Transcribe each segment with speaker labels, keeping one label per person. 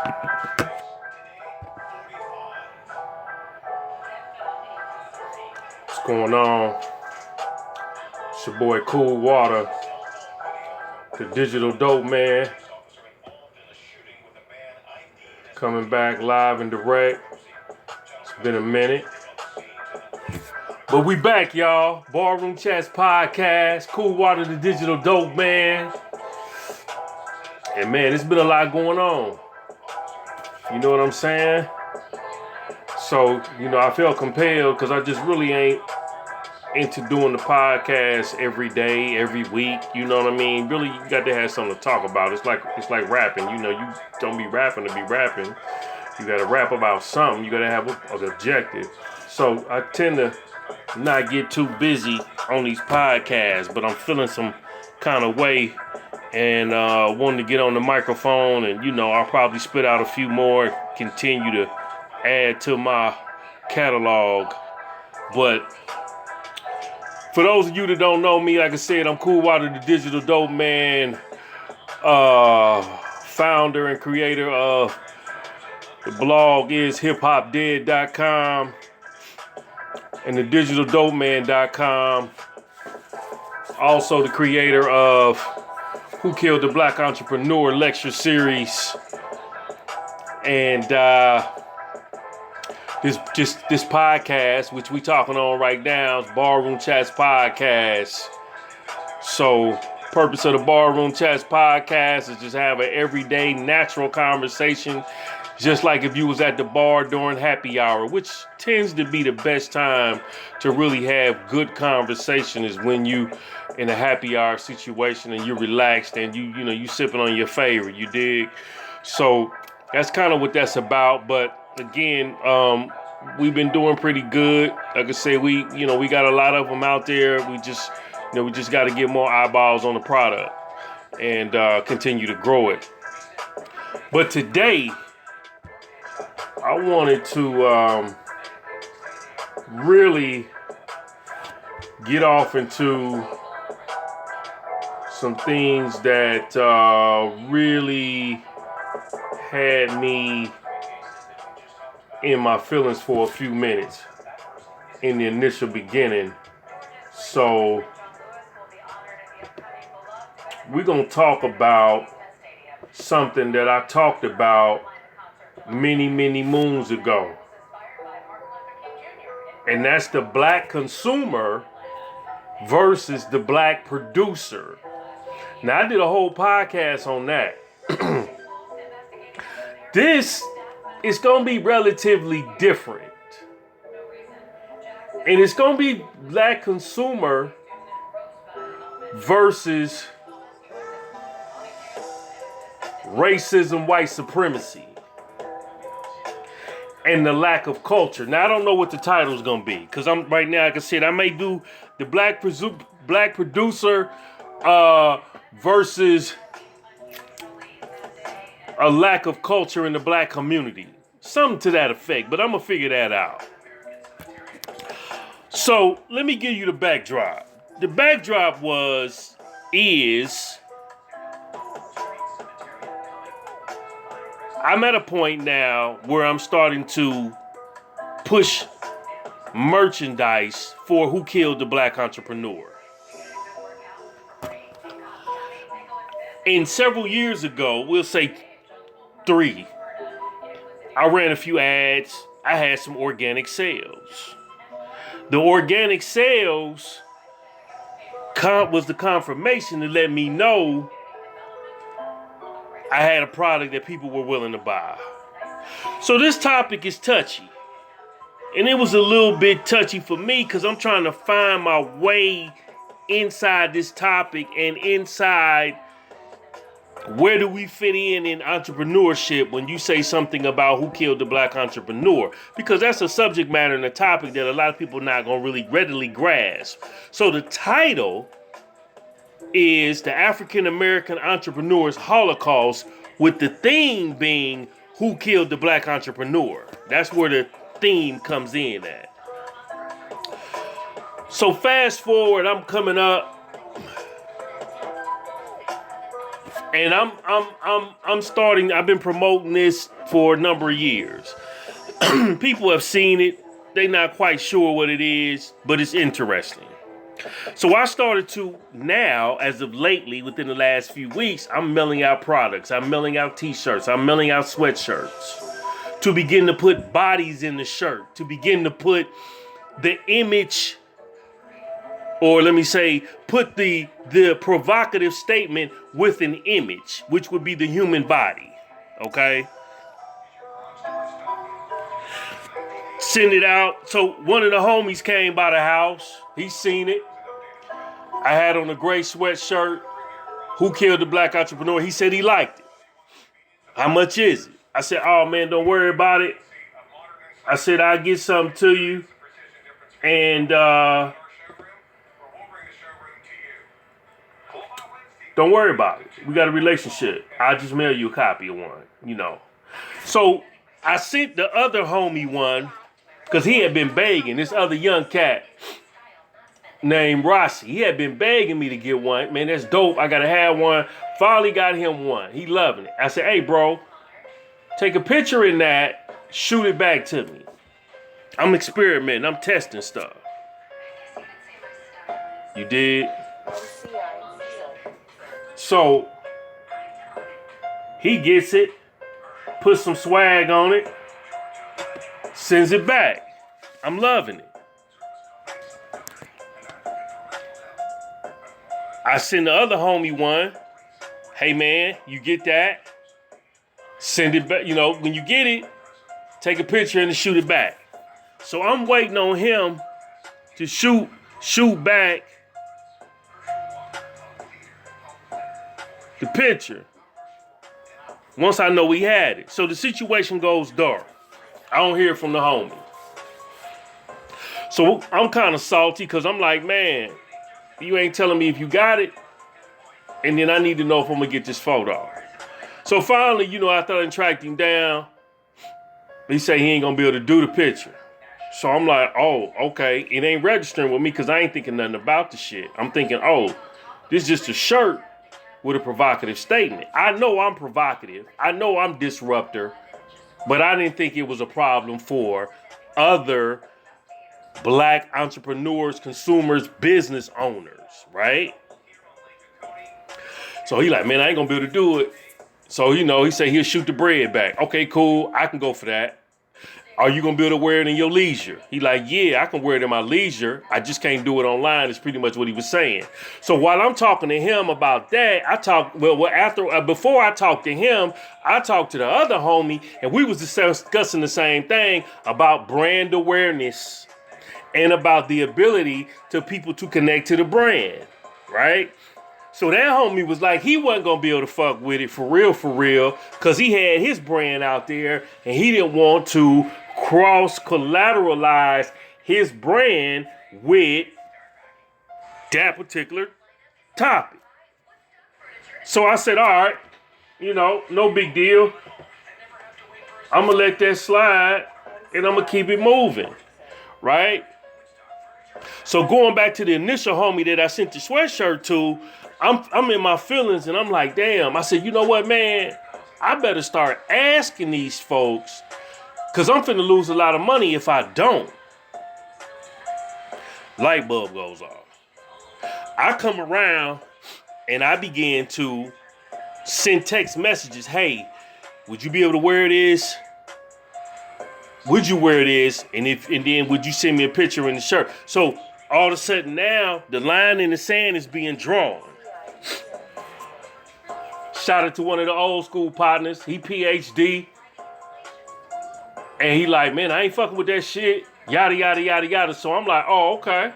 Speaker 1: What's going on? It's your boy Cool Water, the digital dope man, coming back live and direct. It's been a minute, but we back, y'all. Barroom Chats Podcast, Cool Water, the digital dope man. And man, it's been a lot going on. You know what I'm saying? So, I felt compelled because I just really ain't into doing the podcast every day, every week. You know what I mean? Really, you got to have something to talk about. It's like rapping. You don't be rapping to be rapping. You got to rap about something. You got to have an objective. So I tend to not get too busy on these podcasts, but I'm feeling some kind of way and wanted to get on the microphone, and I'll probably spit out a few more, continue to add to my catalog. But for those of you that don't know me, like I said, I'm Cool Water, the digital dope man, founder and creator of the blog is hiphopdead.com and the digitaldopeman.com. Also the creator of Who Killed the Black Entrepreneur lecture series. And this podcast, which we talking on right now, is Barroom Chats Podcast. So, purpose of the Barroom Chats Podcast is just have an everyday natural conversation, just like if you was at the bar during happy hour, which tends to be the best time to really have good conversation, is when you in a happy hour situation and you're relaxed and you sipping on your favorite, you dig? So that's kind of what that's about. But again, we've been doing pretty good. Like I say, we got a lot of them out there. We just got to get more eyeballs on the product and continue to grow it. But today, I wanted to really get off into some things that really had me in my feelings for a few minutes in the initial beginning. So we're going to talk about something that I talked about many, many moons ago. And that's the black consumer versus the black producer. Now, I did a whole podcast on that. This is going to be relatively different. And it's going to be black consumer versus racism, white supremacy, and the lack of culture. Now, I don't know what the title is going to be, because I'm right now, like I said, I may do the black producer versus a lack of culture in the black community. Something to that effect, but I'm going to figure that out. So, let me give you the backdrop. The backdrop is I'm at a point now where I'm starting to push merchandise for Who Killed the Black Entrepreneur. And several years ago, we'll say 3, I ran a few ads. I had some organic sales. The organic sales was the confirmation to let me know I had a product that people were willing to buy. So this topic is touchy. And it was a little bit touchy for me because I'm trying to find my way inside this topic and inside where do we fit in entrepreneurship when you say something about who killed the black entrepreneur? Because that's a subject matter and a topic that a lot of people not going to really readily grasp. So the title is The African American Entrepreneur's Holocaust, with the theme being who killed the black entrepreneur. That's where the theme comes in at. So fast forward, I'm coming up And I'm starting. I've been promoting this for a number of years. People have seen it. They're not quite sure what it is, but it's interesting. So I started to now, as of lately, within the last few weeks, I'm mailing out products. I'm mailing out t-shirts. I'm mailing out sweatshirts to begin to put bodies in the shirt, to begin to put the image, or let me say, put the provocative statement with an image, which would be the human body, okay? Send it out. So one of the homies came by the house. He seen it. I had on a gray sweatshirt. Who killed the black entrepreneur? He said he liked it. How much is it? I said, oh man, don't worry about it. I said, I'll get something to you. And don't worry about it. We got a relationship. I'll just mail you a copy of one, you know. So I sent the other homie one because he had been begging. This other young cat named Rossi. He had been begging me to get one. Man, that's dope. I got to have one. Finally got him one. He loving it. I said, hey, bro, take a picture in that. Shoot it back to me. I'm experimenting. I'm testing stuff. You did? So he gets it, puts some swag on it, sends it back. I'm loving it. I send the other homie one. Hey man, you get that? Send it back. You know, when you get it, take a picture and shoot it back. So I'm waiting on him to shoot back the picture once I know we had it. So the situation goes dark. I don't hear from the homie. So I'm kind of salty because I'm like, man, you ain't telling me if you got it. And then I need to know if I'm going to get this photo. So finally, you know, after I tracked him down, he said he ain't going to be able to do the picture. So I'm like, oh, okay. It ain't registering with me because I ain't thinking nothing about the shit. I'm thinking, oh, this is just a shirt with a provocative statement. I know I'm provocative. I know I'm disruptor. But I didn't think it was a problem for other black entrepreneurs, consumers, business owners, right? So he like, man, I ain't gonna be able to do it. So, you know, he said he'll shoot the bread back. Okay, cool. I can go for that. Are you gonna be able to wear it in your leisure? He like, yeah, I can wear it in my leisure. I just can't do it online. Is pretty much what he was saying. So while I'm talking to him about that, before I talked to him, I talked to the other homie, and we was discussing the same thing about brand awareness and about the ability to people to connect to the brand, right? So that homie was like, he wasn't going to be able to fuck with it for real, because he had his brand out there, and he didn't want to cross-collateralize his brand with that particular topic. So I said, all right, you know, no big deal. I'm going to let that slide, and I'm going to keep it moving, right? So going back to the initial homie that I sent the sweatshirt to, I'm in my feelings and I'm like, damn. I said, you know what, man? I better start asking these folks because I'm finna lose a lot of money if I don't. Light bulb goes off. I come around and I begin to send text messages. Hey, would you be able to wear this? Would you wear this? And then would you send me a picture in the shirt? So all of a sudden now the line in the sand is being drawn. Shout out to one of the old school partners. He PhD. And he like, man, I ain't fucking with that shit. Yada, yada, yada, yada. So I'm like, oh, okay.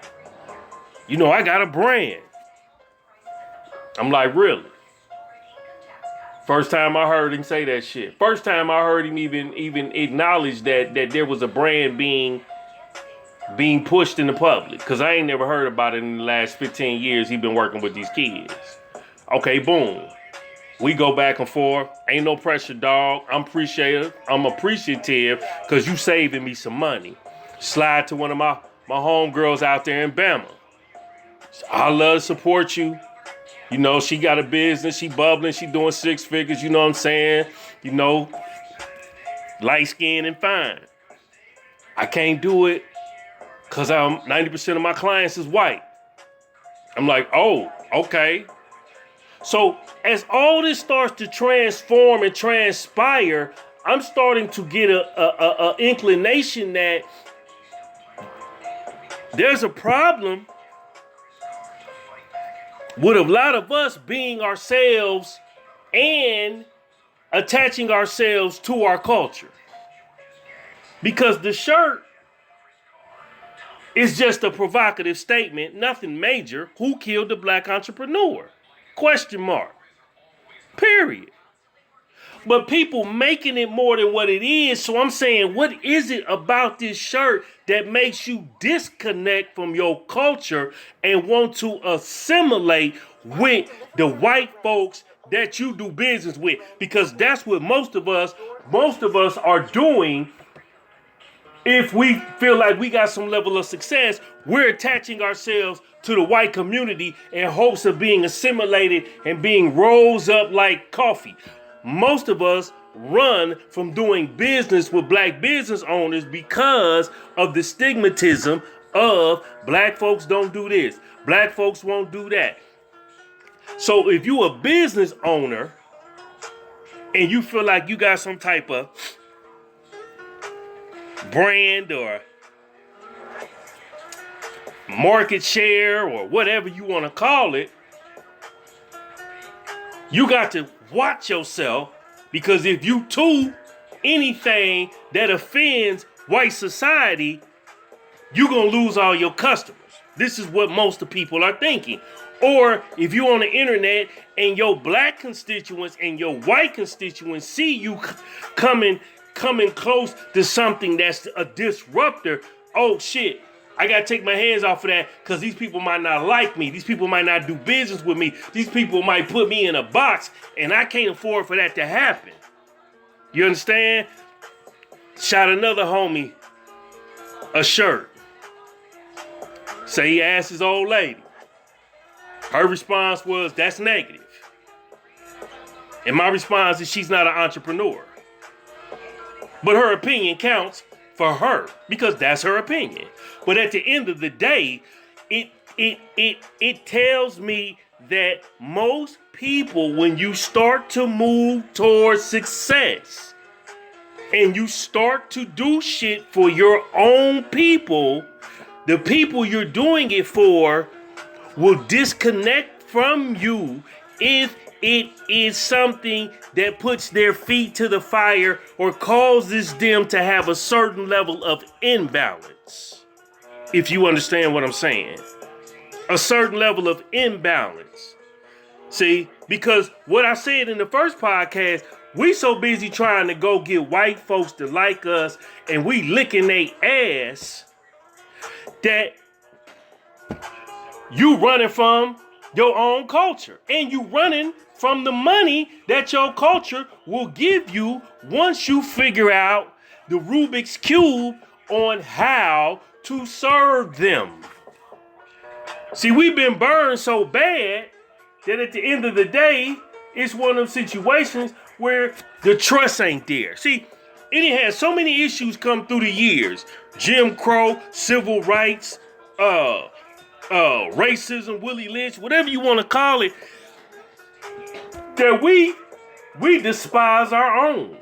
Speaker 1: You know, I got a brand. I'm like, really? First time I heard him say that shit. First time I heard him even acknowledge that there was a brand being pushed in the public. Because I ain't never heard about it in the last 15 years he been working with these kids. Okay, boom. We go back and forth. Ain't no pressure, dog. I'm appreciative because you saving me some money. Slide to one of my homegirls out there in Bama. I love to support you. You know, she got a business, she bubbling, she doing 6 figures, you know what I'm saying? You know, light skinned and fine. I can't do it because 90% of my clients is white. I'm like, oh, okay. So as all this starts to transform and transpire, I'm starting to get a inclination that there's a problem with a lot of us being ourselves and attaching ourselves to our culture. Because the shirt is just a provocative statement, nothing major. Who killed the black entrepreneur? Question mark. Period. But people making it more than what it is. So I'm saying, what is it about this shirt that makes you disconnect from your culture and want to assimilate with the white folks that you do business with? Because that's what most of us are doing. If we feel like we got some level of success, we're attaching ourselves to the white community in hopes of being assimilated and being rose up like coffee. Most of us run from doing business with black business owners because of the stigmatism of black folks don't do this, black folks won't do that. So if you a business owner and you feel like you got some type of brand or market share or whatever you want to call it, you got to watch yourself, because if you do anything that offends white society, you're going to lose all your customers. This is what most of the people are thinking. Or if you're on the internet and your black constituents and your white constituents see you coming close to something that's a disruptor, oh shit, I got to take my hands off of that because these people might not like me. These people might not do business with me. These people might put me in a box, and I can't afford for that to happen. You understand? Shot another homie a shirt. Say he asked his old lady. Her response was, that's negative. And my response is, she's not an entrepreneur. But her opinion counts for her because that's her opinion. But at the end of the day, it tells me that most people, when you start to move towards success and you start to do shit for your own people, the people you're doing it for will disconnect from you if it is something that puts their feet to the fire or causes them to have a certain level of imbalance. If you understand what I'm saying. A certain level of imbalance. See, because what I said in the first podcast, we so busy trying to go get white folks to like us and we licking their ass that you running from your own culture and you running from the money that your culture will give you once you figure out the Rubik's Cube on how to serve them. See, we've been burned so bad that at the end of the day, it's one of those situations where the trust ain't there. See, it had so many issues come through the years. Jim Crow, civil rights, racism, Willie Lynch, whatever you want to call it, that we despise our own.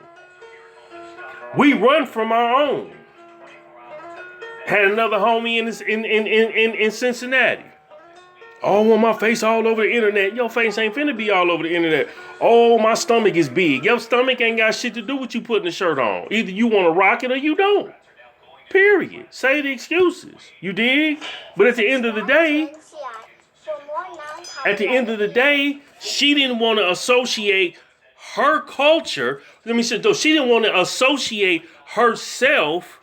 Speaker 1: We run from our own. Had another homie in Cincinnati. Oh, I want my face all over the internet. Your face ain't finna be all over the internet. Oh, my stomach is big. Your stomach ain't got shit to do with you putting the shirt on. Either you want to rock it or you don't. Period. Say the excuses. You dig? But at the end of the day, she didn't want to associate her culture. She didn't want to associate herself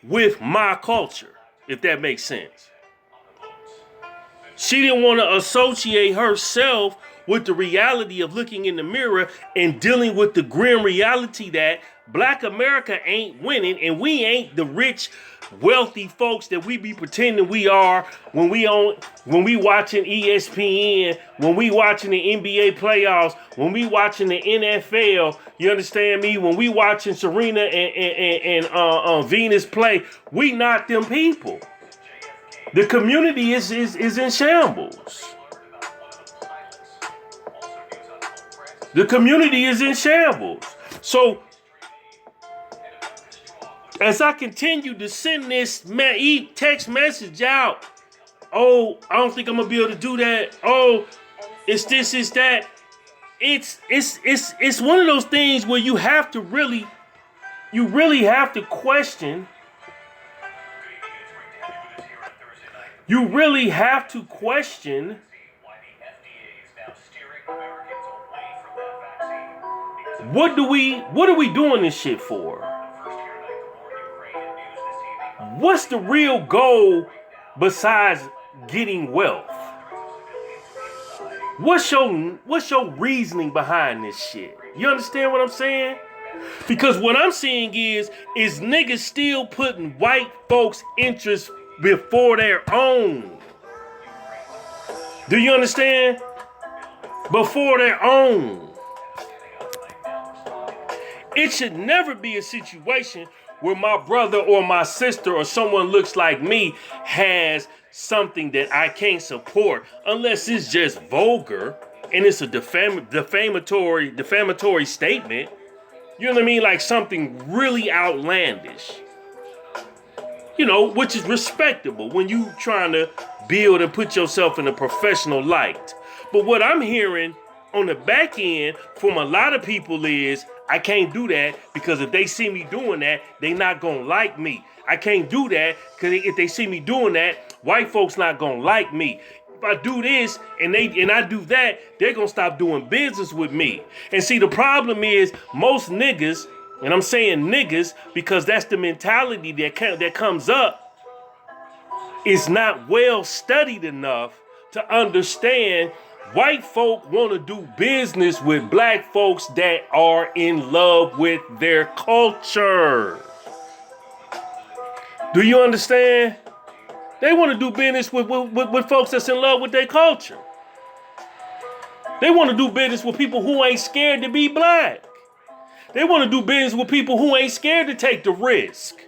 Speaker 1: with my culture, if that makes sense. She didn't want to associate herself with the reality of looking in the mirror and dealing with the grim reality that Black America ain't winning, and we ain't the rich, wealthy folks that we be pretending we are when we watching ESPN, when we watching the NBA playoffs, when we watching the NFL. You understand me? When we watching Serena and Venus play, we not them people. The community is in shambles. The community is in shambles. So, as I continue to send this text message out, oh, I don't think I'm gonna be able to do that. Oh, it's this, it's that. It's one of those things where you really have to question. You really have to question what are we doing this shit for? What's the real goal besides getting wealth? What's your reasoning behind this shit? You understand what I'm saying? Because what I'm seeing is niggas still putting white folks' interests before their own. Do you understand? Before their own. It should never be a situation where my brother or my sister or someone looks like me has something that I can't support unless it's just vulgar and it's a defamatory statement. You know what I mean? Like something really outlandish. You know, which is respectable when you trying to build and put yourself in a professional light. But what I'm hearing on the back end from a lot of people is, I can't do that because if they see me doing that, they not gonna like me. I can't do that because if they see me doing that, white folks not gonna like me. If I do this and I do that, they're gonna stop doing business with me. And see, the problem is most niggas, and I'm saying niggas because that's the mentality that comes up, is not well studied enough to understand white folk want to do business with black folks that are in love with their culture. Do you understand? They want to do business with folks that's in love with their culture. They want to do business with people who ain't scared to be black. They want to do business with people who ain't scared to take the risk.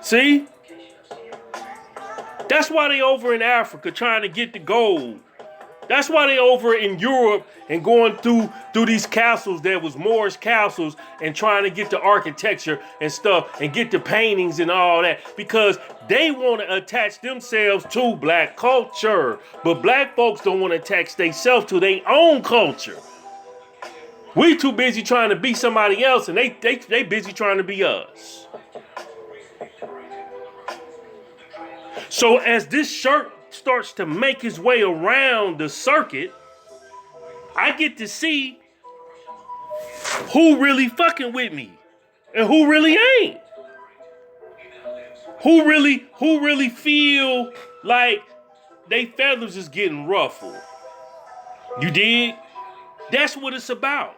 Speaker 1: See? That's why they over in Africa trying to get the gold. That's why they over in Europe and going through these castles that was Moorish castles and trying to get the architecture and stuff and get the paintings and all that because they want to attach themselves to black culture. But black folks don't want to attach themselves to their own culture. We too busy trying to be somebody else and they busy trying to be us. So as this shirt starts to make its way around the circuit, I get to see who really fucking with me and who really ain't. Who really feel like they feathers is getting ruffled. You dig? That's what it's about.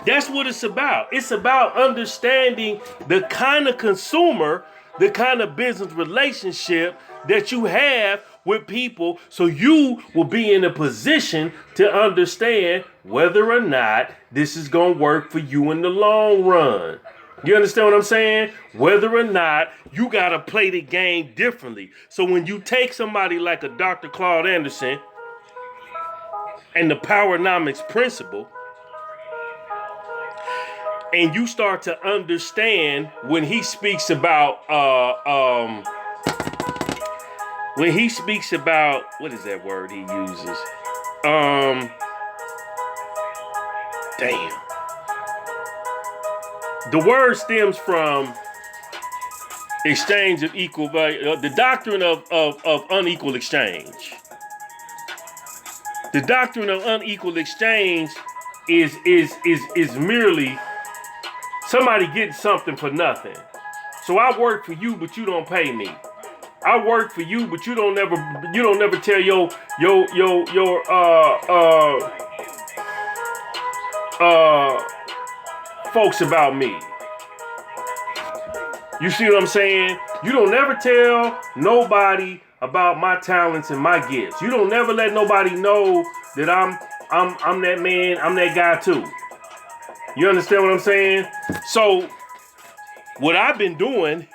Speaker 1: That's what it's about. It's about understanding the kind of consumer, the kind of business relationship that you have with people so you will be in a position to understand whether or not this is going to work for you in the long run. You understand what I'm saying? Whether or not you got to play the game differently. So when you take somebody like a Dr. Claude Anderson and the Powernomics principle, and you start to understand when he speaks about what is that word he uses? The word stems from exchange of equal value, the doctrine of unequal exchange. The doctrine of unequal exchange is merely somebody getting something for nothing. So I work for you, but you don't pay me. I work for you, but you don't never tell folks about me. You see what I'm saying? You don't never tell nobody about my talents and my gifts. You don't never let nobody know that I'm that man, I'm that guy too. You understand what I'm saying? So what I've been doing,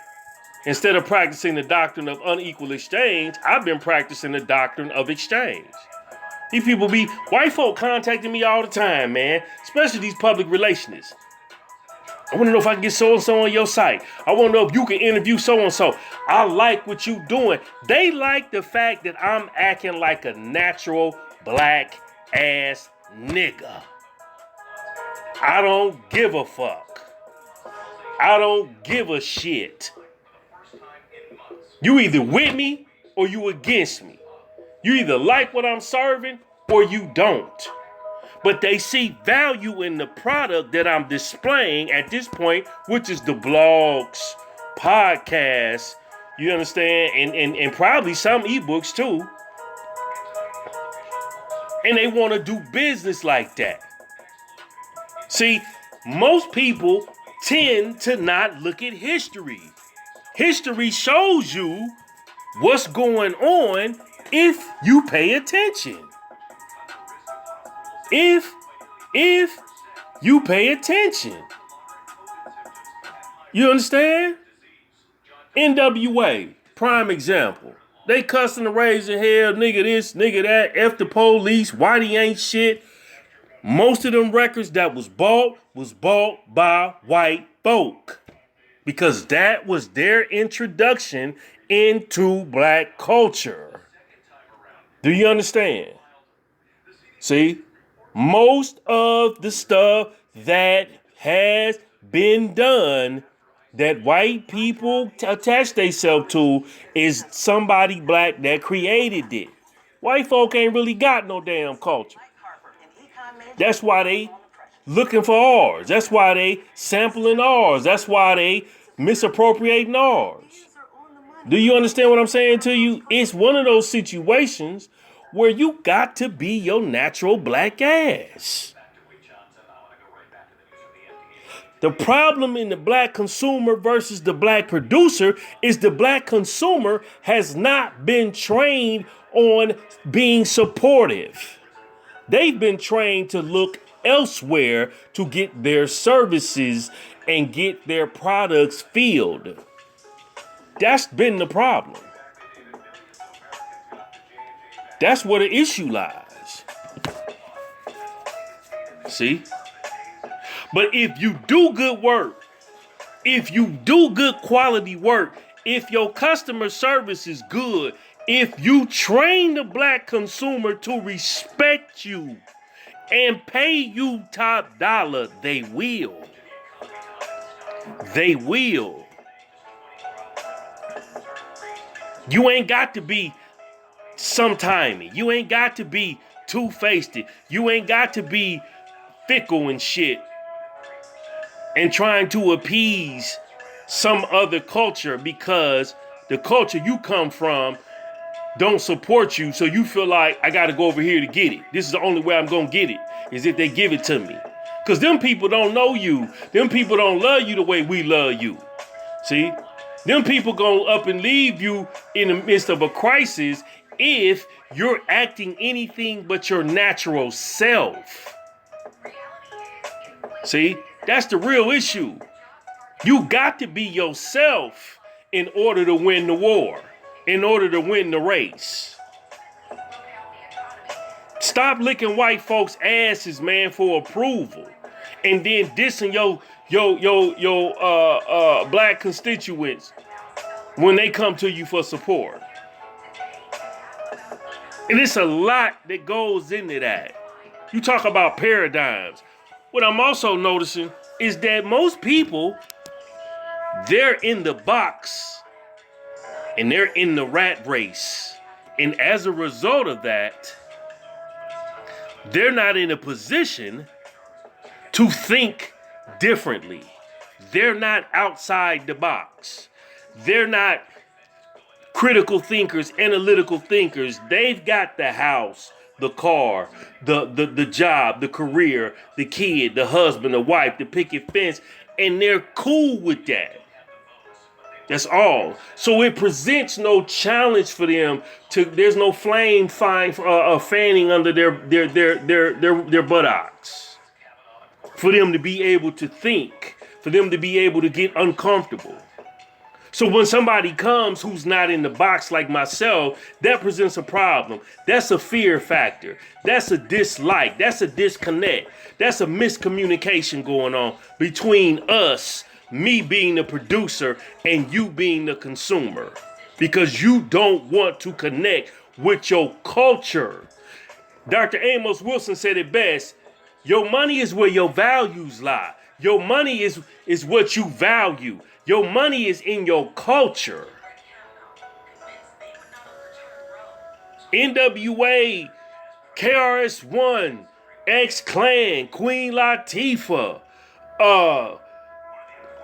Speaker 1: instead of practicing the doctrine of unequal exchange, I've been practicing the doctrine of exchange. These people white folk contacting me all the time, man, especially these public relationists. I want to know if I can get so-and-so on your site. I want to know if you can interview so-and-so. I like what you doing. They like the fact that I'm acting like a natural black ass nigga. I don't give a fuck. I don't give a shit. You either with me or you against me. You either like what I'm serving or you don't. But they see value in the product that I'm displaying at this point, which is the blogs, podcasts, you understand, and probably some ebooks too. And they want to do business like that. See, most people tend to not look at history. History shows you what's going on if you pay attention. If you pay attention. You understand? NWA, prime example. They cussing and raising hell, nigga this, nigga that, F the police, Whitey ain't shit. Most of them records that was bought by white folk. Because that was their introduction into black culture. Do you understand? See? Most of the stuff that has been done that white people attach themselves to is somebody black that created it. White folk ain't really got no damn culture. That's why they looking for ours. That's why they sampling ours. That's why they misappropriating ours. Do you understand what I'm saying to you? It's one of those situations where you got to be your natural black ass. The problem in the black consumer versus the black producer is the black consumer has not been trained on being supportive. They've been trained to look elsewhere to get their services and get their products filled. That's been the problem. That's where the issue lies. See? But if you do good work, if you do good quality work, if your customer service is good, if you train the black consumer to respect you and pay you top dollar, they will. They will. You ain't got to be sometimey. You ain't got to be two-faced. You ain't got to be fickle and shit and trying to appease some other culture because the culture you come from don't support you, so you feel like I got to go over here to get it. This is the only way I'm going to get it, is if they give it to me. Because them people don't know you. Them people don't love you the way we love you. See? Them people going up and leave you in the midst of a crisis if you're acting anything but your natural self. See? That's the real issue. You got to be yourself in order to win the war, in order to win the race. Stop licking white folks' asses, man, for approval, and then dissing your black constituents when they come to you for support. And it's a lot that goes into that. You talk about paradigms. What I'm also noticing is that most people, they're in the box and they're in the rat race. And as a result of that, they're not in a position to think differently. They're not outside the box. They're not critical thinkers, analytical thinkers. They've got the house the car, the job, the career, the kid, the husband, the wife, the picket fence, and they're cool with that. That's all. So it presents no challenge for them to. There's no flame fanning under their buttocks for them to be able to think, for them to be able to get uncomfortable. So when somebody comes who's not in the box like myself, that presents a problem. That's a fear factor. That's a dislike. That's a disconnect. That's a miscommunication going on between us, me being the producer, and you being the consumer. Because you don't want to connect with your culture. Dr. Amos Wilson said it best. Your money is where your values lie. Your money is what you value. Your money is in your culture. NWA, KRS-One, X-Clan, Queen Latifah,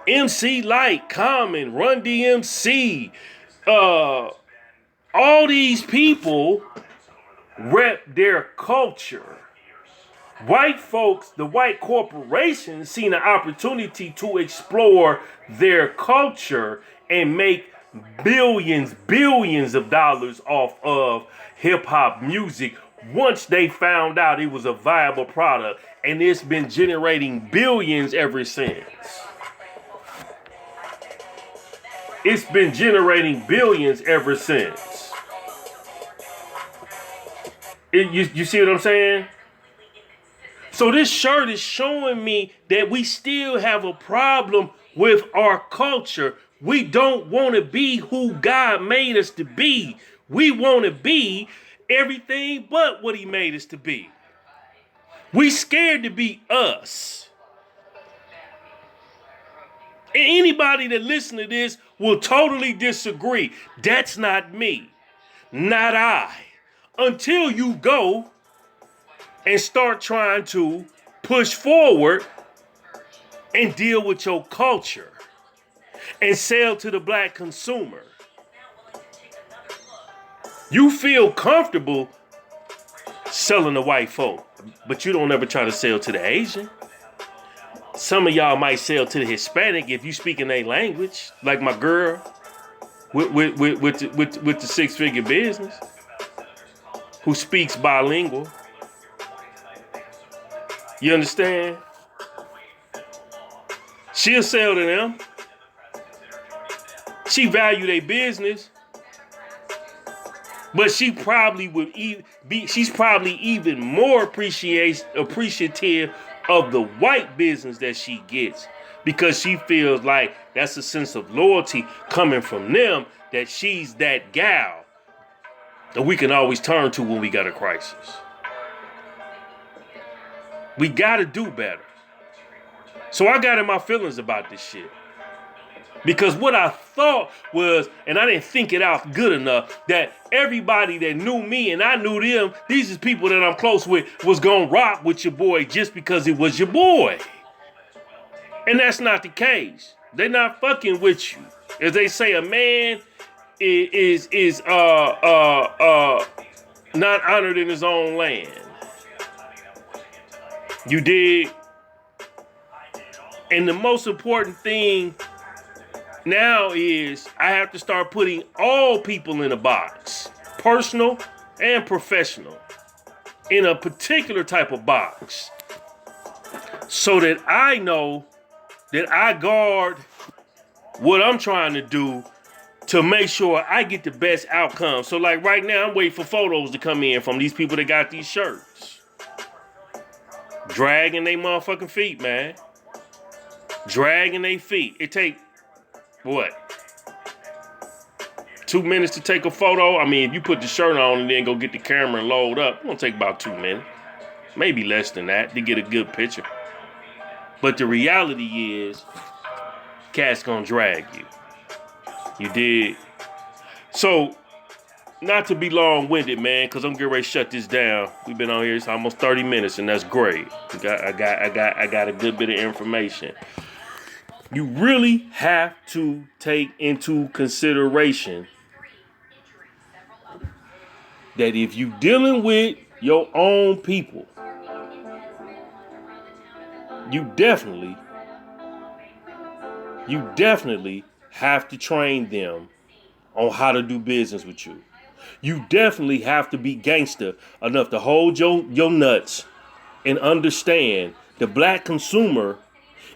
Speaker 1: MC Light, Common, Run DMC, all these people rep their culture. White folks, the white corporations, seen an opportunity to explore their culture and make billions of dollars off of hip-hop music once they found out it was a viable product, and it's been generating billions ever since. It's been generating billions ever since. You see what I'm saying? So this shirt is showing me that we still have a problem with our culture. We don't want to be who God made us to be. We want to be everything but what he made us to be. We scared to be us. And anybody that listens to this will totally disagree. That's not me. Not I. Until you go and start trying to push forward and deal with your culture and sell to the black consumer. You feel comfortable selling to white folk, but you don't ever try to sell to the Asian. Some of y'all might sell to the Hispanic if you speak in their language, like my girl with the six-figure business who speaks bilingual. You understand? She'll sell to them. She value their business, but she's probably even more appreciative of the white business that she gets, because she feels like that's a sense of loyalty coming from them, that she's that gal that we can always turn to when we got a crisis. We gotta do better. So I got in my feelings about this shit. Because what I thought was, and I didn't think it out good enough, that everybody that knew me and I knew them, these is people that I'm close with, was gonna rock with your boy just because it was your boy. And that's not the case. They're not fucking with you. As they say, a man is not honored in his own land. You dig? And the most important thing now is I have to start putting all people in a box, personal and professional, in a particular type of box, so that I know that I guard what I'm trying to do to make sure I get the best outcome. So like right now, I'm waiting for photos to come in from these people that got these shirts. Dragging they motherfucking feet, man. Dragging they feet. It take, what? 2 minutes to take a photo? I mean, if you put the shirt on and then go get the camera and load up, it's gonna take about 2 minutes. Maybe less than that to get a good picture. But the reality is, cat's gonna drag you. You dig? So, not to be long-winded, man, because I'm getting ready to shut this down. We've been on here, it's almost 30 minutes, and that's great. I got a good bit of information. You really have to take into consideration that if you dealing with your own people, you definitely have to train them on how to do business with you. You definitely have to be gangster enough to hold your nuts and understand the black consumer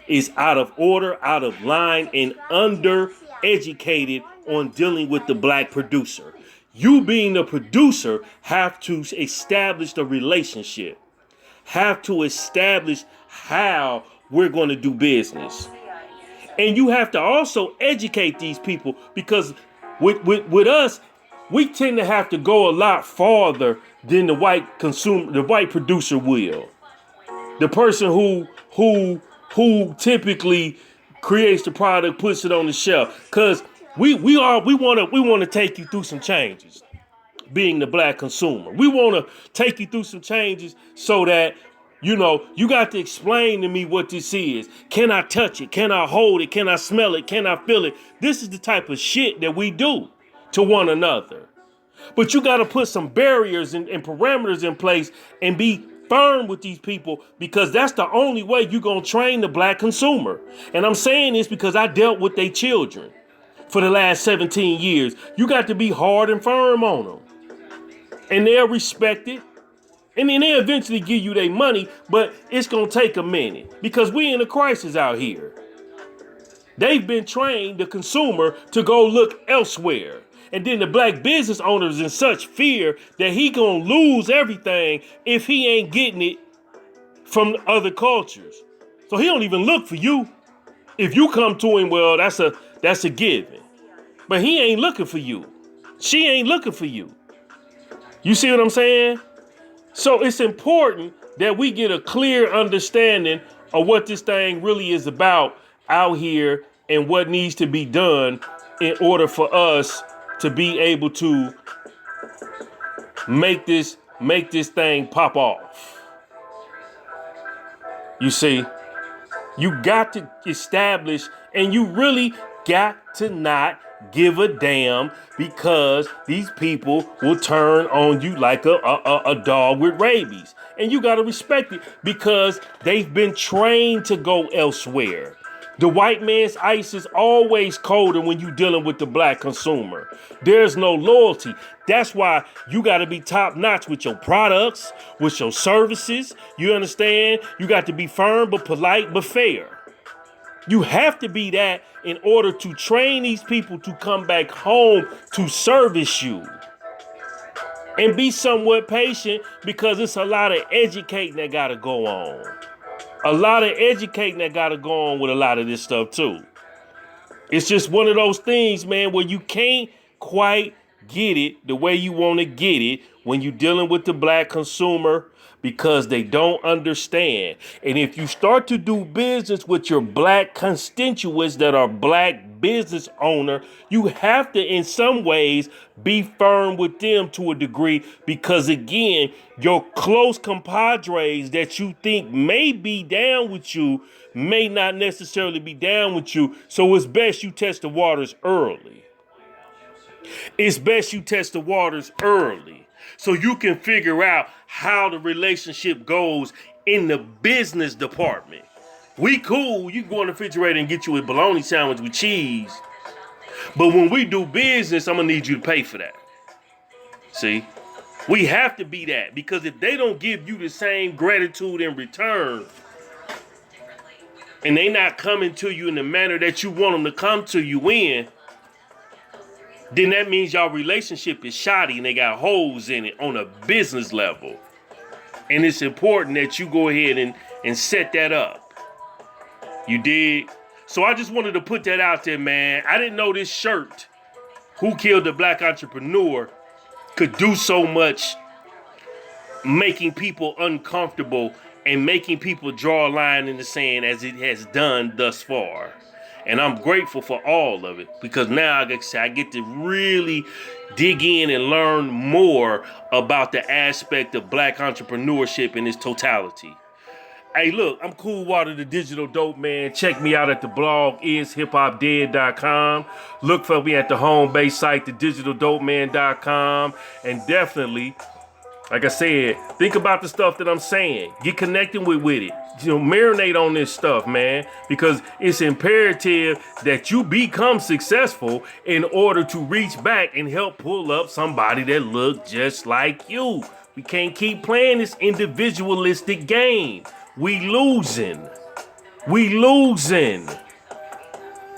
Speaker 1: is out of order, out of line, and undereducated on dealing with the black producer. You being the producer have to establish the relationship, have to establish how we're going to do business. And you have to also educate these people, because with us, we tend to have to go a lot farther than the white consumer, the white producer will. The person who typically creates the product, puts it on the shelf. Cause we want to take you through some changes. Being the black consumer, we want to take you through some changes so that you got to explain to me what this is. Can I touch it? Can I hold it? Can I smell it? Can I feel it? This is the type of shit that we do to one another. But you got to put some barriers and parameters in place and be firm with these people, because that's the only way you're going to train the black consumer. And I'm saying this because I dealt with their children for the last 17 years. You got to be hard and firm on them. And they'll respect it. And then they'll eventually give you their money, but it's going to take a minute because we in a crisis out here. They've been trained, the consumer, to go look elsewhere. And then the black business owner is in such fear that he going to lose everything if he ain't getting it from other cultures. So he don't even look for you. If you come to him, well, that's a given. But he ain't looking for you. She ain't looking for you. You see what I'm saying? So it's important that we get a clear understanding of what this thing really is about out here and what needs to be done in order for us to be able to make this thing pop off. You see, you got to establish, and you really got to not give a damn, because these people will turn on you like a dog with rabies. And you got to respect it because they've been trained to go elsewhere. The white man's ice is always colder when you're dealing with the black consumer. There's no loyalty. That's why you got to be top notch with your products, with your services. You understand? You got to be firm but polite but fair. You have to be that in order to train these people to come back home to service you. And be somewhat patient, because it's a lot of educating that got to go on. A lot of educating that got to go on with a lot of this stuff too. It's just one of those things, man, where you can't quite get it the way you want to get it when you're dealing with the black consumer, because they don't understand. And if you start to do business with your black constituents that are black business owner, you have to, in some ways, be firm with them to a degree, because again, your close compadres that you think may be down with you may not necessarily be down with you. So it's best you test the waters early. It's best you test the waters early so you can figure out how the relationship goes in the business department. We cool. You can go in the refrigerator and get you a bologna sandwich with cheese. But when we do business, I'm going to need you to pay for that. See? We have to be that, because if they don't give you the same gratitude in return, and they not coming to you in the manner that you want them to come to you in, then that means y'all relationship is shoddy and they got holes in it on a business level. And it's important that you go ahead and set that up. You dig? So I just wanted to put that out there, man. I didn't know this shirt, Who Killed the Black Entrepreneur, could do so much, making people uncomfortable and making people draw a line in the sand as it has done thus far. And I'm grateful for all of it, because now I get to really dig in and learn more about the aspect of black entrepreneurship in its totality. Hey, look, I'm Cool Water, the Digital Dope Man. Check me out at the blog ishiphopdead.com. Look for me at the home base site, thedigitaldopeman.com. And definitely Like I said, think about the stuff that I'm saying. Get connected with it. Marinate on this stuff, man, because it's imperative that you become successful in order to reach back and help pull up somebody that look just like you. We can't keep playing this individualistic game. We losing.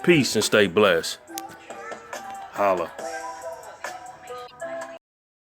Speaker 1: Peace and stay blessed. Holla.